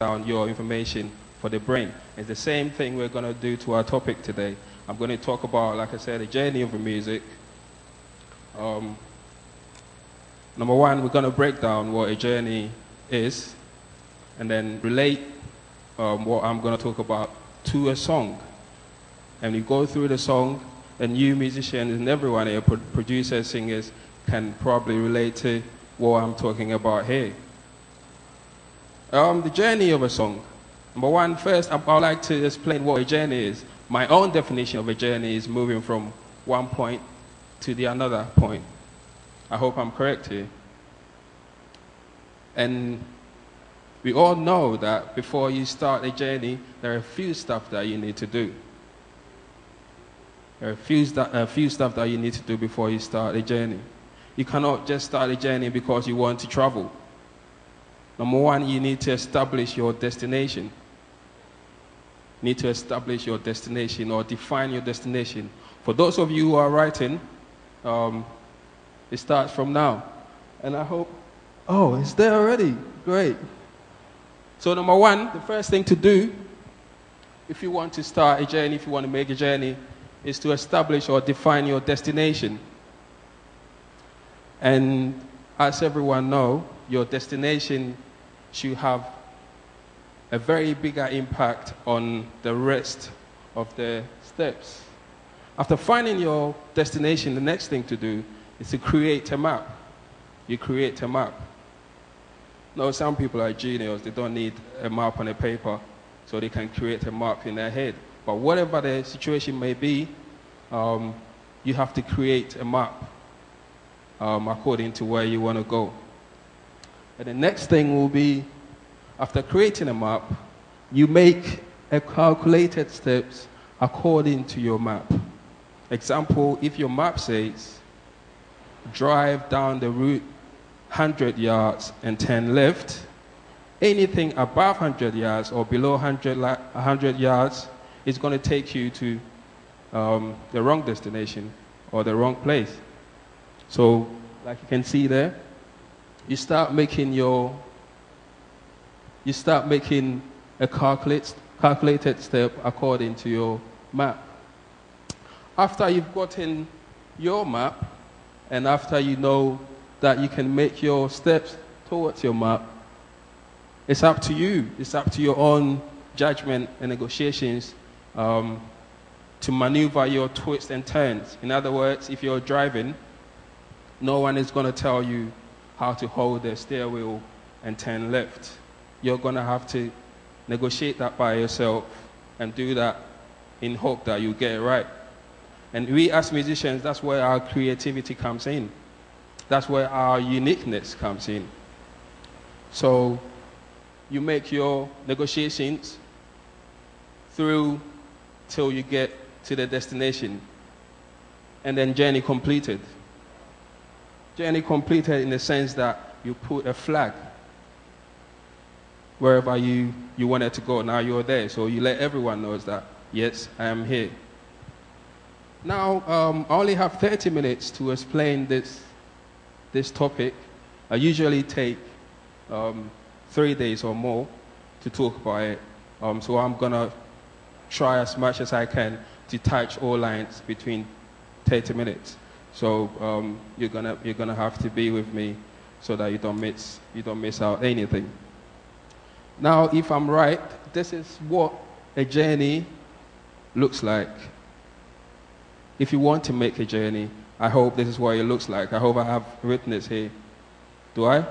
down your information for the brain. It's the same thing we're going to do to our topic today. I'm going to talk about, like I said, the journey of the music. Number one, we're going to break down what a journey is, and then relate what I'm going to talk about to a song. And we go through the song, and you musicians and everyone here, producers, singers, can probably relate to what I'm talking about here. The journey of a song. Number one, first, I'd like to explain what a journey is. My own definition of a journey is moving from one point to the another point. I hope I'm correct here. And we all know that before you start a journey, there are a few stuff that you need to do. There are a few stuff that you need to do before you start a journey. You cannot just start a journey because you want to travel. Number one, you need to establish your destination. You need to establish your destination or define your destination. For those of you who are writing, it starts from now. And I hope, oh, it's there already. Great. So number one, the first thing to do, if you want to start a journey, if you want to make a journey, is to establish or define your destination. And as everyone knows, your destination should have a very bigger impact on the rest of the steps. After finding your destination, the next thing to do is to create a map. You create a map. Now, some people are genius, they don't need a map on a paper, so they can create a map in their head. But whatever the situation may be, you have to create a map according to where you want to go. And the next thing will be, after creating a map, you make a calculated steps according to your map. Example, if your map says, drive down the route 100 yards and turn left, anything above 100 yards or below 100 yards is going to take you to the wrong destination or the wrong place. So, like you can see there, you start making a calculated step according to your map. After you've gotten your map, and after you know that you can make your steps towards your map, it's up to you. It's up to your own judgment and negotiations to maneuver your twists and turns. In other words, if you're driving, no one is going to tell you how to hold the steering wheel and turn left. You're going to have to negotiate that by yourself and do that in hope that you get it right. And we as musicians, that's where our creativity comes in. That's where our uniqueness comes in. So you make your negotiations through till you get to the destination. And then journey completed. Journey completed in the sense that you put a flag wherever you wanted to go. Now you're there, so you let everyone know that, yes, I am here. Now, I only have 30 minutes to explain this topic. I usually take 3 days or more to talk about it. So I'm going to try as much as I can to touch all lines between 30 minutes. So you're gonna have to be with me so that you don't miss out anything. Now, if I'm right, this is what a journey looks like. If you want to make a journey, I hope this is what it looks like. I hope I have written this here. Do I?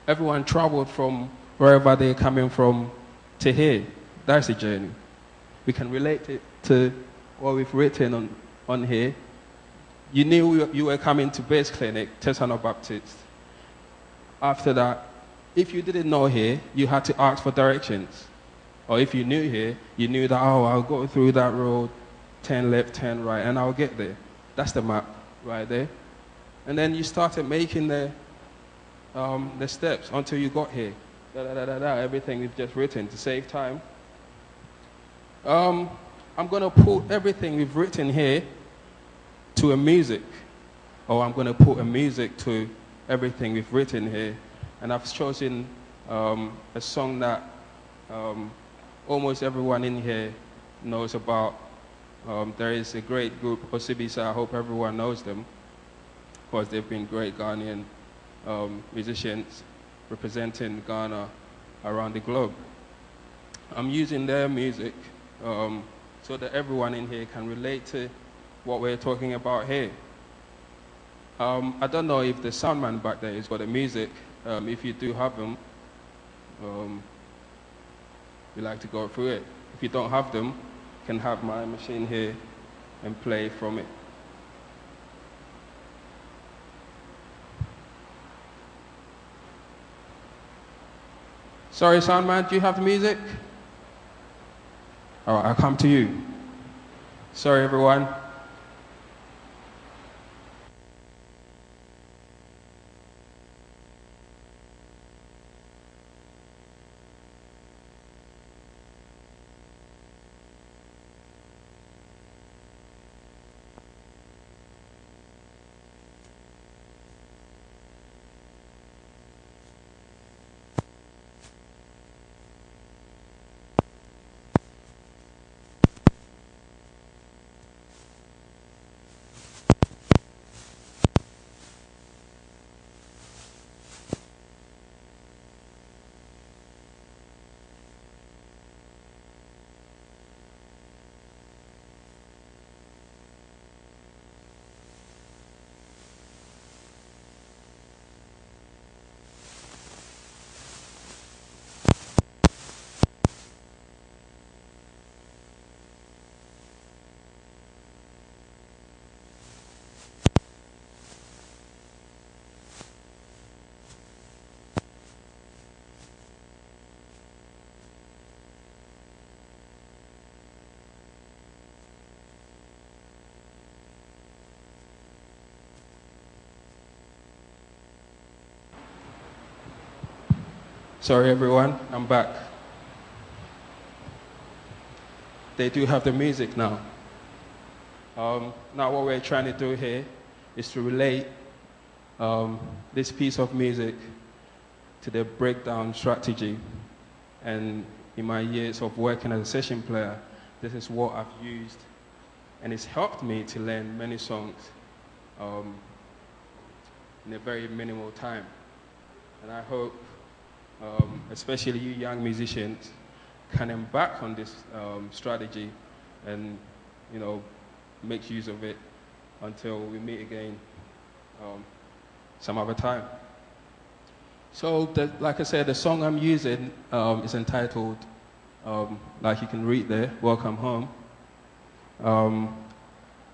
Everyone traveled from wherever they're coming from to here. That's a journey. We can relate it to what we've written on here. You knew you were coming to Base Clinic, Tesano Baptist. After that, if you didn't know here, you had to ask for directions. Or if you knew here, you knew that, oh, I'll go through that road, turn left, turn right, and I'll get there. That's the map right there. And then you started making the steps until you got here. Everything we've just written to save time. I'm going to put everything we've written here to a music. Or I'm going to put a music to everything we've written here. And I've chosen a song that almost everyone in here knows about. There is a great group, Osibisa. I hope everyone knows them, because they've been great Ghanaian musicians representing Ghana around the globe. I'm using their music so that everyone in here can relate to what we're talking about here. I don't know if the soundman back there has got the music. If you do have them, we like to go through it. If you don't have them, you can have my machine here and play from it. Sorry, soundman, do you have the music? All right, I'll come to you. Sorry, everyone. Sorry, everyone, I'm back. They do have the music now. Now what we're trying to do here is to relate this piece of music to the breakdown strategy. And in my years of working as a session player, this is what I've used, and it's helped me to learn many songs in a very minimal time. And I hope especially you young musicians, can embark on this strategy and, make use of it until we meet again some other time. So, like I said, the song I'm using is entitled, like you can read there, Welcome Home.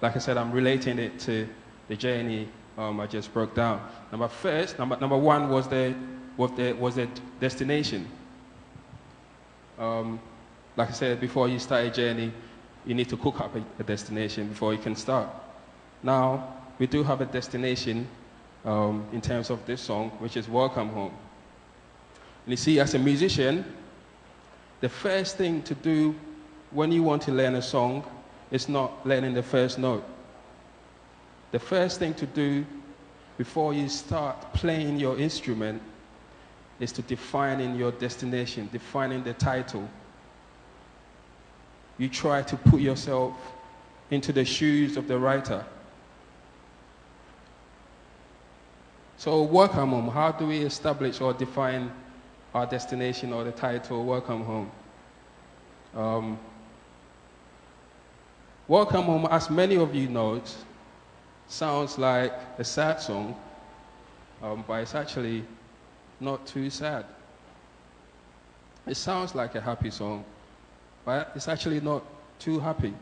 Like I said, I'm relating it to the journey I just broke down. Number one was the destination. Like I said, before you start a journey, you need to cook up a destination before you can start. Now, we do have a destination in terms of this song, which is Welcome Home. And you see, as a musician, the first thing to do when you want to learn a song is not learning the first note. The first thing to do before you start playing your instrument is to defining your destination, defining the title. You try to put yourself into the shoes of the writer. So, Welcome Home, how do we establish or define our destination or the title, Welcome Home? Welcome Home, as many of you know, sounds like a sad song, but it's actually not too sad. It sounds like a happy song, but it's actually not too happy.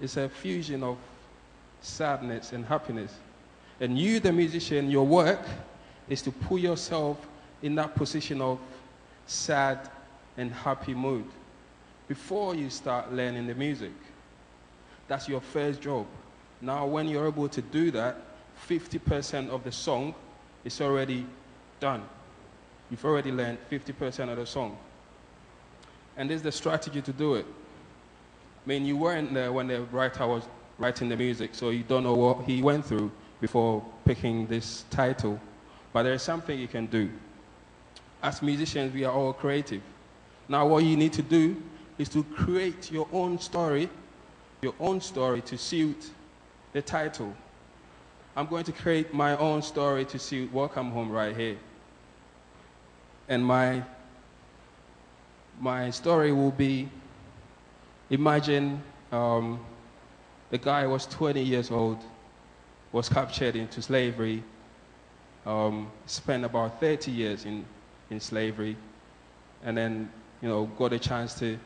It's a fusion of sadness and happiness. And you, the musician, your work is to put yourself in that position of sad and happy mood before you start learning the music. That's your first job. Now, when you're able to do that, 50% of the song is already done. You've already learned 50% of the song. And this is the strategy to do it. I mean, you weren't there when the writer was writing the music, so you don't know what he went through before picking this title. But there's something you can do. As musicians, we are all creative. Now, what you need to do is to create your own story to suit the title. I'm going to create my own story to suit Welcome Home right here. And my story will be, imagine the guy was 20 years old, was captured into slavery, spent about 30 years in slavery, and then, got a chance to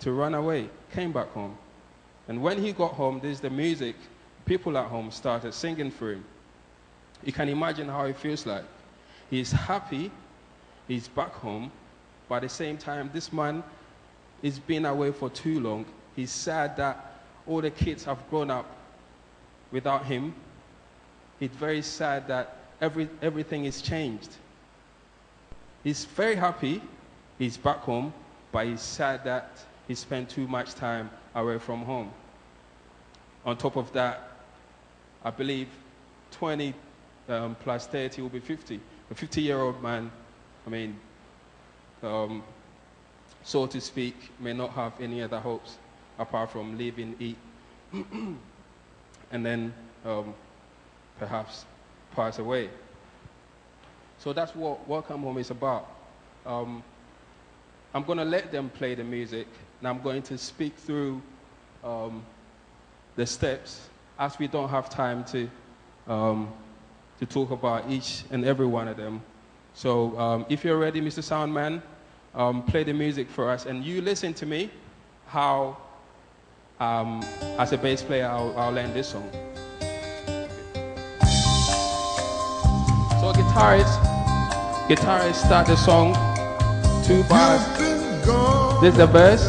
run away, came back home. And when he got home, there's the music. People at home started singing for him. You can imagine how it feels like. He's happy, he's back home, but at the same time, this man has been away for too long. He's sad that all the kids have grown up without him. He's very sad that everything is changed. He's very happy, he's back home, but he's sad that he spent too much time away from home. On top of that, I believe 20 plus 30 will be 50. A 50-year-old man, so to speak, may not have any other hopes apart from live and eat, and then perhaps pass away. So that's what Welcome Home is about. I'm going to let them play the music, and I'm going to speak through the steps, as we don't have time to talk about each and every one of them. So if you're ready, Mr. Soundman, play the music for us, and you listen to me how, as a bass player, I'll learn this song. So guitarists start the song, 2 bars. This is the verse.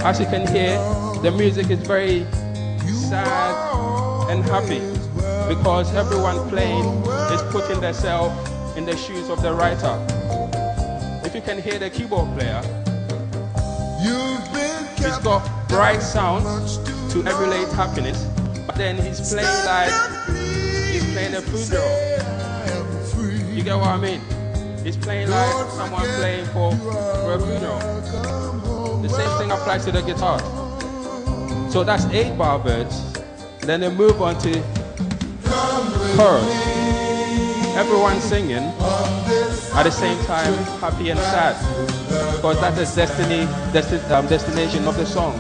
As you can hear, the music is very sad and happy because everyone playing is putting themselves in the shoes of the writer. If you can hear the keyboard player, he's got bright sounds to emulate happiness, but then he's playing like he's playing a funeral. You get what I mean? He's playing like someone playing for a funeral. The same thing applies to the guitar. So that's 8-bar verse. Then they move on to chorus. Everyone singing at the same time, happy and sad, because that's the destination of the song.